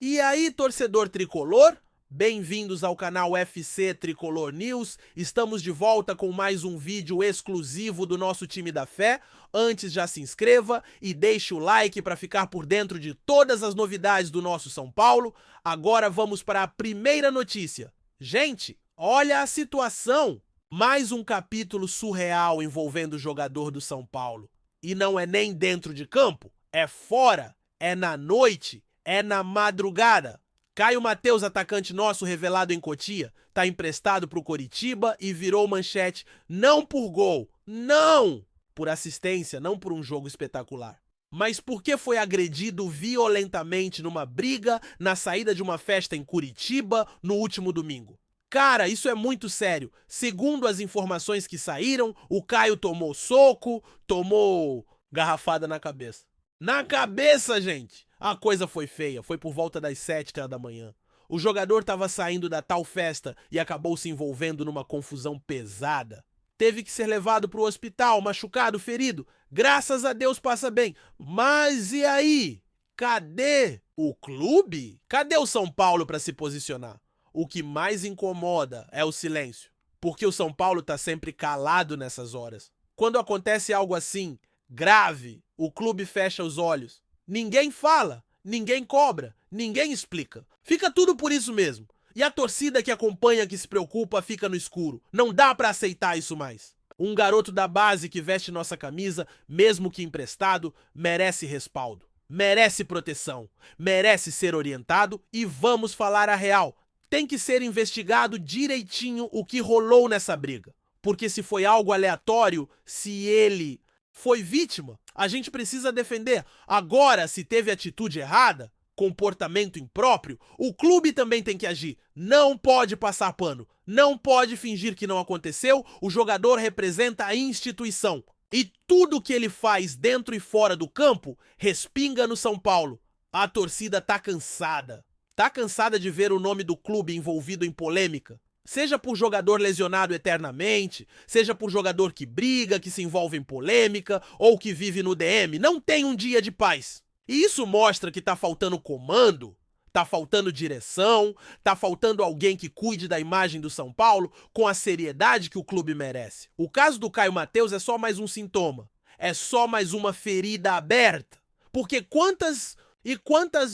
E aí, torcedor tricolor? Bem-vindos ao canal FC Tricolor News. Estamos de volta com mais um vídeo exclusivo do nosso time da fé. Antes, já se inscreva e deixe o like para ficar por dentro de todas as novidades do nosso São Paulo. Agora vamos para a primeira notícia. Gente, olha a situação! Mais um capítulo surreal envolvendo o jogador do São Paulo. E não é nem dentro de campo, é fora, é na noite, é na madrugada. Caio Mateus, atacante nosso revelado em Cotia, tá emprestado pro Coritiba e virou manchete não por gol, não por assistência, não por um jogo espetacular, mas porque foi agredido violentamente numa briga na saída de uma festa em Curitiba no último domingo. Cara, isso é muito sério. Segundo as informações que saíram, o Caio tomou soco, tomou garrafada na cabeça. Na cabeça, gente! A coisa foi feia, foi por volta das 7 da manhã. O jogador estava saindo da tal festa e acabou se envolvendo numa confusão pesada. Teve que ser levado para o hospital, machucado, ferido. Graças a Deus passa bem. Mas e aí? Cadê o clube? Cadê o São Paulo para se posicionar? O que mais incomoda é o silêncio, porque o São Paulo tá sempre calado nessas horas. Quando acontece algo assim, grave, o clube fecha os olhos. Ninguém fala, ninguém cobra, ninguém explica. Fica tudo por isso mesmo. E a torcida que acompanha, que se preocupa, fica no escuro. Não dá pra aceitar isso mais. Um garoto da base que veste nossa camisa, mesmo que emprestado, merece respaldo, merece proteção, merece ser orientado e vamos falar a real. Tem que ser investigado direitinho o que rolou nessa briga. Porque se foi algo aleatório, se ele foi vítima, a gente precisa defender. Agora, se teve atitude errada, comportamento impróprio, o clube também tem que agir. Não pode passar pano, não pode fingir que não aconteceu. O jogador representa a instituição. E tudo que ele faz dentro e fora do campo respinga no São Paulo. A torcida tá cansada. Tá cansada de ver o nome do clube envolvido em polêmica? Seja por jogador lesionado eternamente, seja por jogador que briga, que se envolve em polêmica ou que vive no DM, não tem um dia de paz. E isso mostra que tá faltando comando, tá faltando direção, tá faltando alguém que cuide da imagem do São Paulo com a seriedade que o clube merece. O caso do Caio Mateus é só mais um sintoma, é só mais uma ferida aberta. Porque quantas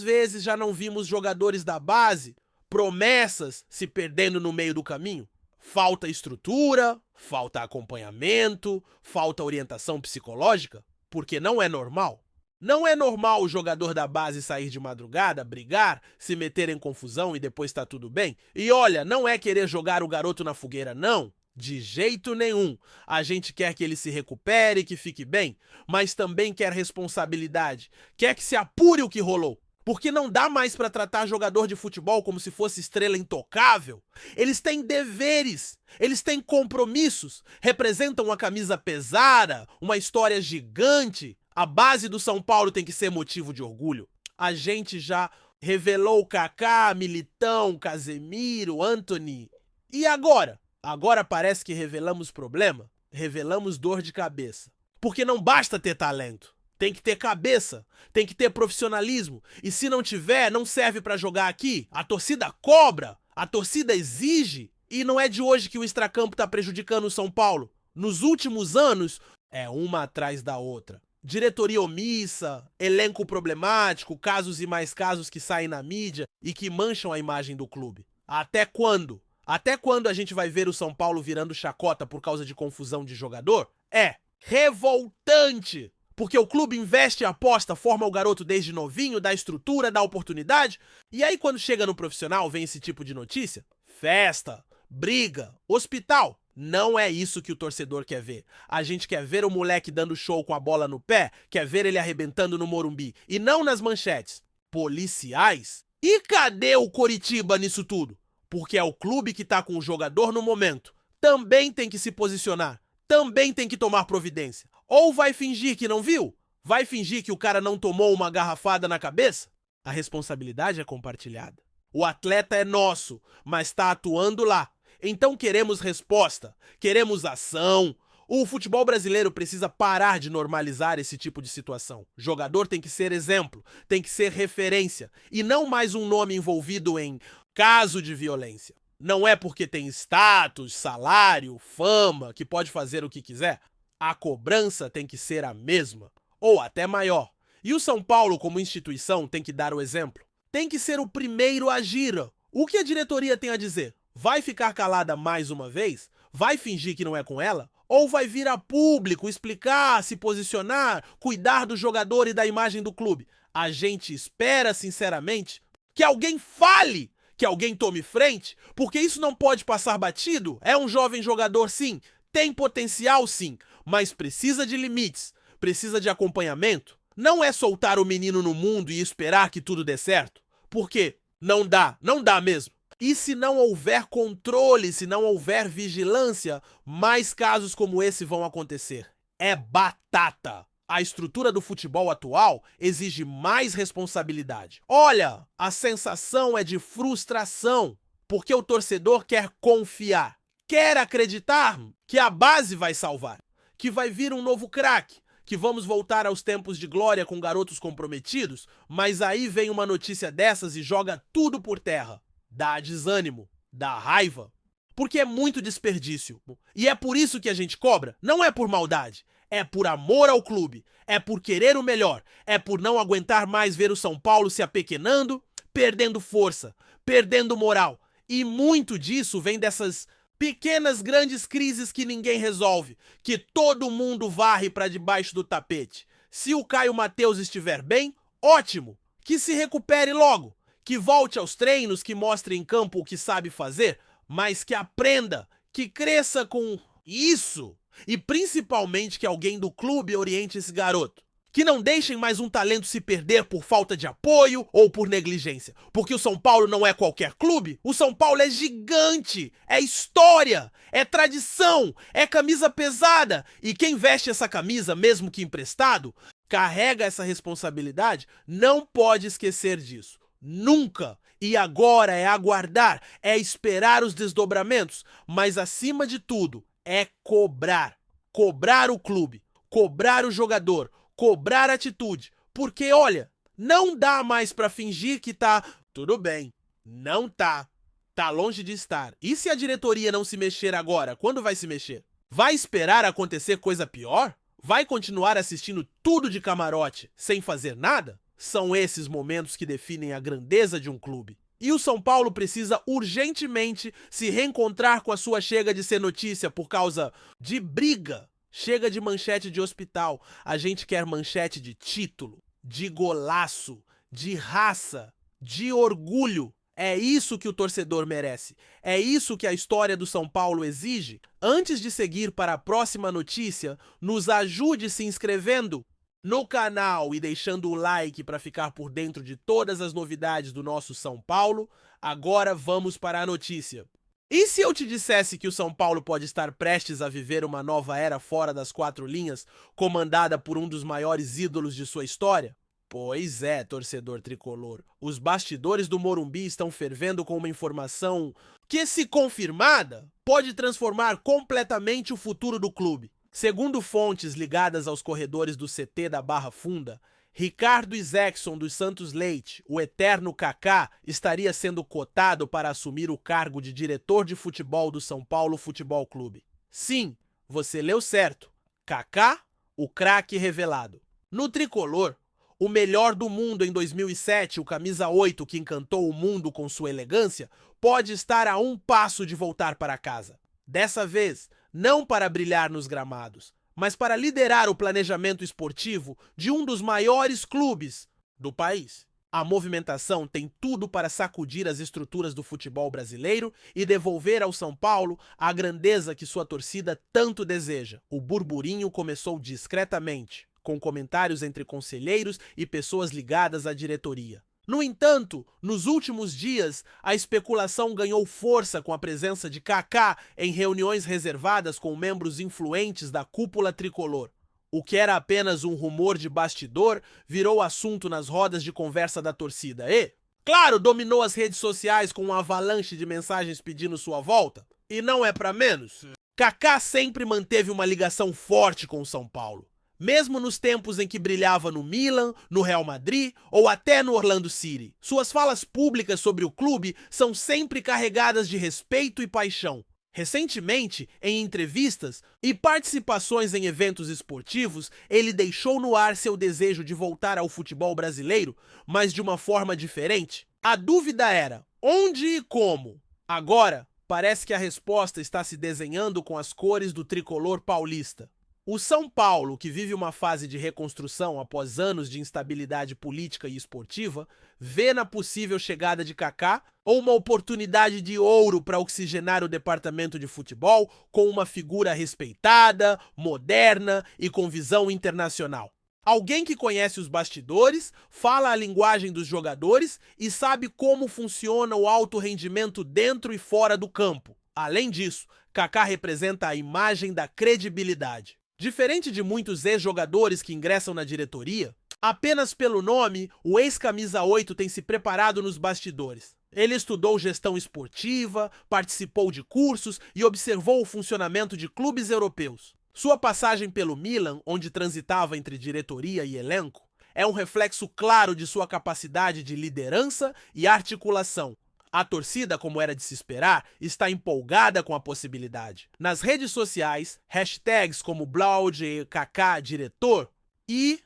vezes já não vimos jogadores da base, promessas, se perdendo no meio do caminho? Falta estrutura, falta acompanhamento, falta orientação psicológica, porque não é normal. Não é normal o jogador da base sair de madrugada, brigar, se meter em confusão e depois tá tudo bem. E olha, não é querer jogar o garoto na fogueira, não. De jeito nenhum. A gente quer que ele se recupere, que fique bem, mas também quer responsabilidade. Quer que se apure o que rolou. Porque não dá mais para tratar jogador de futebol como se fosse estrela intocável. Eles têm deveres, eles têm compromissos, representam uma camisa pesada, uma história gigante. A base do São Paulo tem que ser motivo de orgulho. A gente já revelou Kaká, Militão, Casemiro, Antony. E agora? Agora parece que revelamos problema, revelamos dor de cabeça. Porque não basta ter talento, tem que ter cabeça, tem que ter profissionalismo. E se não tiver, não serve para jogar aqui. A torcida cobra, a torcida exige. E não é de hoje que o extracampo tá prejudicando o São Paulo. Nos últimos anos, é uma atrás da outra. Diretoria omissa, elenco problemático, casos e mais casos que saem na mídia e que mancham a imagem do clube. Até quando? Até quando a gente vai ver o São Paulo virando chacota por causa de confusão de jogador? É revoltante! Porque o clube investe e aposta, forma o garoto desde novinho, dá estrutura, dá oportunidade, e aí quando chega no profissional vem esse tipo de notícia? Festa, briga, hospital. Não é isso que o torcedor quer ver. A gente quer ver o moleque dando show com a bola no pé, quer ver ele arrebentando no Morumbi, e não nas manchetes. Policiais? E cadê o Coritiba nisso tudo? Porque é o clube que tá com o jogador no momento. Também tem que se posicionar. Também tem que tomar providência. Ou vai fingir que não viu? Vai fingir que o cara não tomou uma garrafada na cabeça? A responsabilidade é compartilhada. O atleta é nosso, mas tá atuando lá. Então queremos resposta, queremos ação. O futebol brasileiro precisa parar de normalizar esse tipo de situação. O jogador tem que ser exemplo, tem que ser referência, e não mais um nome envolvido em caso de violência. Não é porque tem status, salário, fama, que pode fazer o que quiser. A cobrança tem que ser a mesma, ou até maior. E o São Paulo, como instituição, tem que dar o exemplo. Tem que ser o primeiro a agir. O que a diretoria tem a dizer? Vai ficar calada mais uma vez? Vai fingir que não é com ela? Ou vai vir a público explicar, se posicionar, cuidar do jogador e da imagem do clube? A gente espera, sinceramente, que alguém fale, que alguém tome frente, porque isso não pode passar batido. É um jovem jogador, sim, tem potencial, sim, mas precisa de limites, precisa de acompanhamento. Não é soltar o menino no mundo e esperar que tudo dê certo, porque não dá mesmo. E se não houver controle, se não houver vigilância, mais casos como esse vão acontecer. É batata! A estrutura do futebol atual exige mais responsabilidade. Olha, a sensação é de frustração, porque o torcedor quer confiar, quer acreditar que a base vai salvar, que vai vir um novo craque, que vamos voltar aos tempos de glória com garotos comprometidos, mas aí vem uma notícia dessas e joga tudo por terra. Dá desânimo, dá raiva, porque é muito desperdício. E é por isso que a gente cobra, não é por maldade, é por amor ao clube, é por querer o melhor, é por não aguentar mais ver o São Paulo se apequenando, perdendo força, perdendo moral. E muito disso vem dessas pequenas grandes crises que ninguém resolve, que todo mundo varre para debaixo do tapete. Se o Caio Mateus estiver bem, ótimo, que se recupere logo. Que volte aos treinos, que mostre em campo o que sabe fazer, mas que aprenda, que cresça com isso. E principalmente que alguém do clube oriente esse garoto. Que não deixem mais um talento se perder por falta de apoio ou por negligência. Porque o São Paulo não é qualquer clube. O São Paulo é gigante, é história, é tradição, é camisa pesada. E quem veste essa camisa, mesmo que emprestado, carrega essa responsabilidade, não pode esquecer disso. Nunca! E agora é aguardar, é esperar os desdobramentos, mas acima de tudo é cobrar. Cobrar o clube, cobrar o jogador, cobrar atitude. Porque, olha, não dá mais pra fingir que tá tudo bem. Não tá. Tá longe de estar. E se a diretoria não se mexer agora, quando vai se mexer? Vai esperar acontecer coisa pior? Vai continuar assistindo tudo de camarote sem fazer nada? São esses momentos que definem a grandeza de um clube. E o São Paulo precisa urgentemente se reencontrar com a sua chega de ser notícia por causa de briga. Chega de manchete de hospital. A gente quer manchete de título, de golaço, de raça, de orgulho. É isso que o torcedor merece. É isso que a história do São Paulo exige. Antes de seguir para a próxima notícia, nos ajude se inscrevendo no canal e deixando o like para ficar por dentro de todas as novidades do nosso São Paulo. Agora vamos para a notícia. E se eu te dissesse que o São Paulo pode estar prestes a viver uma nova era fora das quatro linhas, comandada por um dos maiores ídolos de sua história? Pois é, torcedor tricolor. Os bastidores do Morumbi estão fervendo com uma informação que, se confirmada, pode transformar completamente o futuro do clube. Segundo fontes ligadas aos corredores do CT da Barra Funda, Ricardo Isaacson dos Santos Leite, o eterno Kaká, estaria sendo cotado para assumir o cargo de diretor de futebol do São Paulo Futebol Clube. Sim, você leu certo. Kaká, o craque revelado. No tricolor, o melhor do mundo em 2007, o camisa 8 que encantou o mundo com sua elegância, pode estar a um passo de voltar para casa. Dessa vez, não para brilhar nos gramados, mas para liderar o planejamento esportivo de um dos maiores clubes do país. A movimentação tem tudo para sacudir as estruturas do futebol brasileiro e devolver ao São Paulo a grandeza que sua torcida tanto deseja. O burburinho começou discretamente, com comentários entre conselheiros e pessoas ligadas à diretoria. No entanto, nos últimos dias, a especulação ganhou força com a presença de Kaká em reuniões reservadas com membros influentes da cúpula tricolor. O que era apenas um rumor de bastidor virou assunto nas rodas de conversa da torcida e, claro, dominou as redes sociais com uma avalanche de mensagens pedindo sua volta. E não é pra menos. Kaká sempre manteve uma ligação forte com o São Paulo, mesmo nos tempos em que brilhava no Milan, no Real Madrid ou até no Orlando City. Suas falas públicas sobre o clube são sempre carregadas de respeito e paixão. Recentemente, em entrevistas e participações em eventos esportivos, ele deixou no ar seu desejo de voltar ao futebol brasileiro, mas de uma forma diferente. A dúvida era: onde e como? Agora, parece que a resposta está se desenhando com as cores do tricolor paulista. O São Paulo, que vive uma fase de reconstrução após anos de instabilidade política e esportiva, vê na possível chegada de Kaká uma oportunidade de ouro para oxigenar o departamento de futebol com uma figura respeitada, moderna e com visão internacional. Alguém que conhece os bastidores, fala a linguagem dos jogadores e sabe como funciona o alto rendimento dentro e fora do campo. Além disso, Kaká representa a imagem da credibilidade. Diferente de muitos ex-jogadores que ingressam na diretoria, apenas pelo nome, o ex-camisa 8 tem se preparado nos bastidores. Ele estudou gestão esportiva, participou de cursos e observou o funcionamento de clubes europeus. Sua passagem pelo Milan, onde transitava entre diretoria e elenco, é um reflexo claro de sua capacidade de liderança e articulação. A torcida, como era de se esperar, está empolgada com a possibilidade. Nas redes sociais, hashtags como Blaude, Kaká, diretor e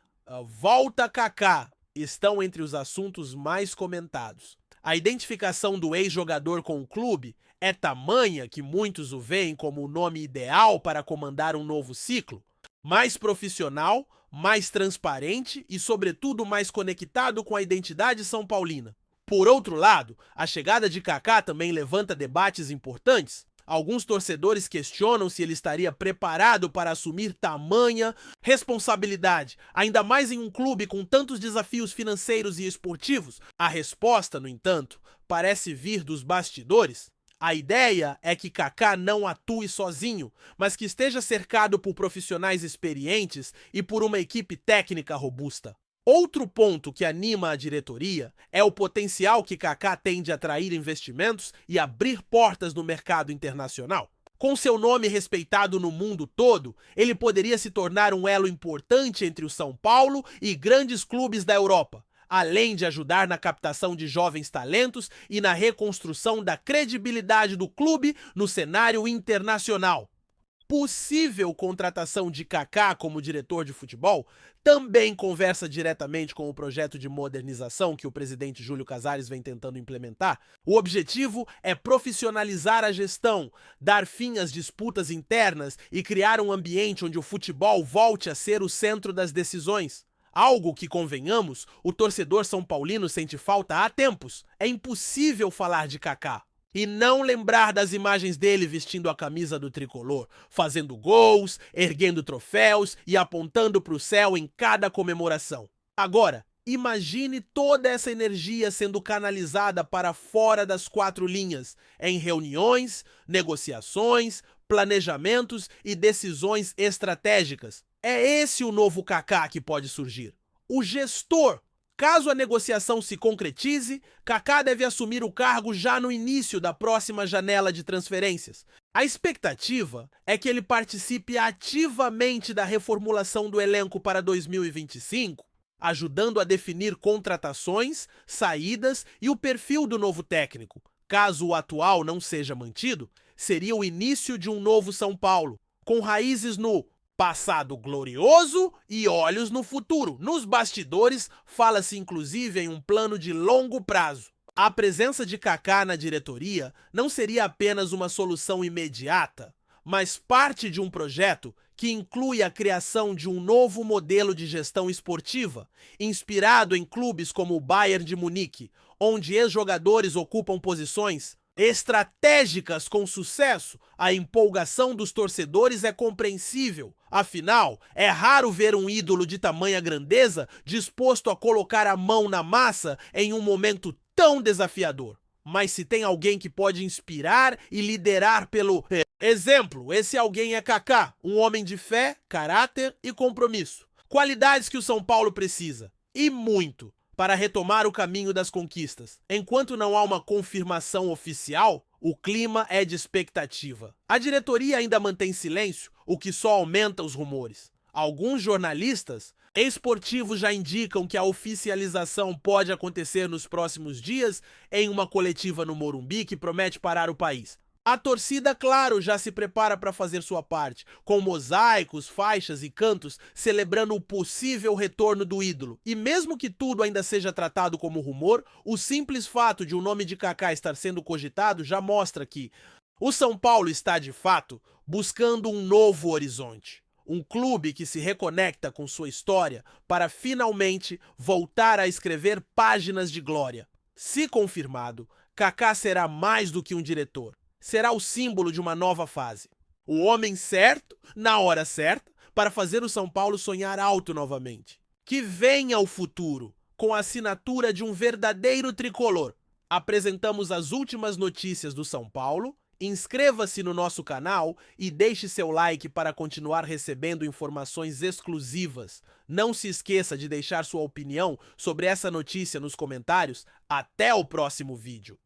Volta Kaká estão entre os assuntos mais comentados. A identificação do ex-jogador com o clube é tamanha que muitos o veem como o nome ideal para comandar um novo ciclo, mais profissional, mais transparente e, sobretudo, mais conectado com a identidade são paulina. Por outro lado, a chegada de Kaká também levanta debates importantes. Alguns torcedores questionam se ele estaria preparado para assumir tamanha responsabilidade, ainda mais em um clube com tantos desafios financeiros e esportivos. A resposta, no entanto, parece vir dos bastidores. A ideia é que Kaká não atue sozinho, mas que esteja cercado por profissionais experientes e por uma equipe técnica robusta. Outro ponto que anima a diretoria é o potencial que Kaká tem de atrair investimentos e abrir portas no mercado internacional. Com seu nome respeitado no mundo todo, ele poderia se tornar um elo importante entre o São Paulo e grandes clubes da Europa, além de ajudar na captação de jovens talentos e na reconstrução da credibilidade do clube no cenário internacional. Possível contratação de Kaká como diretor de futebol também conversa diretamente com o projeto de modernização que o presidente Júlio Casares vem tentando implementar. O objetivo é profissionalizar a gestão, dar fim às disputas internas e criar um ambiente onde o futebol volte a ser o centro das decisões. Algo que, convenhamos, o torcedor são paulino sente falta há tempos. É impossível falar de Kaká e não lembrar das imagens dele vestindo a camisa do tricolor, fazendo gols, erguendo troféus e apontando para o céu em cada comemoração. Agora, imagine toda essa energia sendo canalizada para fora das quatro linhas, em reuniões, negociações, planejamentos e decisões estratégicas. É esse o novo Kaká que pode surgir. O gestor. Caso a negociação se concretize, Kaká deve assumir o cargo já no início da próxima janela de transferências. A expectativa é que ele participe ativamente da reformulação do elenco para 2025, ajudando a definir contratações, saídas e o perfil do novo técnico. Caso o atual não seja mantido, seria o início de um novo São Paulo, com raízes no passado glorioso e olhos no futuro. Nos bastidores, fala-se inclusive em um plano de longo prazo. A presença de Kaká na diretoria não seria apenas uma solução imediata, mas parte de um projeto que inclui a criação de um novo modelo de gestão esportiva, inspirado em clubes como o Bayern de Munique, onde ex-jogadores ocupam posições estratégicas com sucesso. A empolgação dos torcedores é compreensível. Afinal, é raro ver um ídolo de tamanha grandeza disposto a colocar a mão na massa em um momento tão desafiador. Mas se tem alguém que pode inspirar e liderar pelo exemplo, esse alguém é Kaká, um homem de fé, caráter e compromisso. Qualidades que o São Paulo precisa, e muito, para retomar o caminho das conquistas. Enquanto não há uma confirmação oficial, O clima é de expectativa. A diretoria ainda mantém silêncio, o que só aumenta os rumores. Alguns jornalistas esportivos já indicam que a oficialização pode acontecer nos próximos dias em uma coletiva no Morumbi que promete parar o país. A torcida, claro, já se prepara para fazer sua parte, com mosaicos, faixas e cantos celebrando o possível retorno do ídolo. E mesmo que tudo ainda seja tratado como rumor, o simples fato de o nome de Kaká estar sendo cogitado já mostra que o São Paulo está, de fato, buscando um novo horizonte. Um clube que se reconecta com sua história para finalmente voltar a escrever páginas de glória. Se confirmado, Kaká será mais do que um diretor. Será o símbolo de uma nova fase. O homem certo, na hora certa, para fazer o São Paulo sonhar alto novamente. Que venha o futuro, com a assinatura de um verdadeiro tricolor. Apresentamos as últimas notícias do São Paulo. Inscreva-se no nosso canal e deixe seu like para continuar recebendo informações exclusivas. Não se esqueça de deixar sua opinião sobre essa notícia nos comentários. Até o próximo vídeo.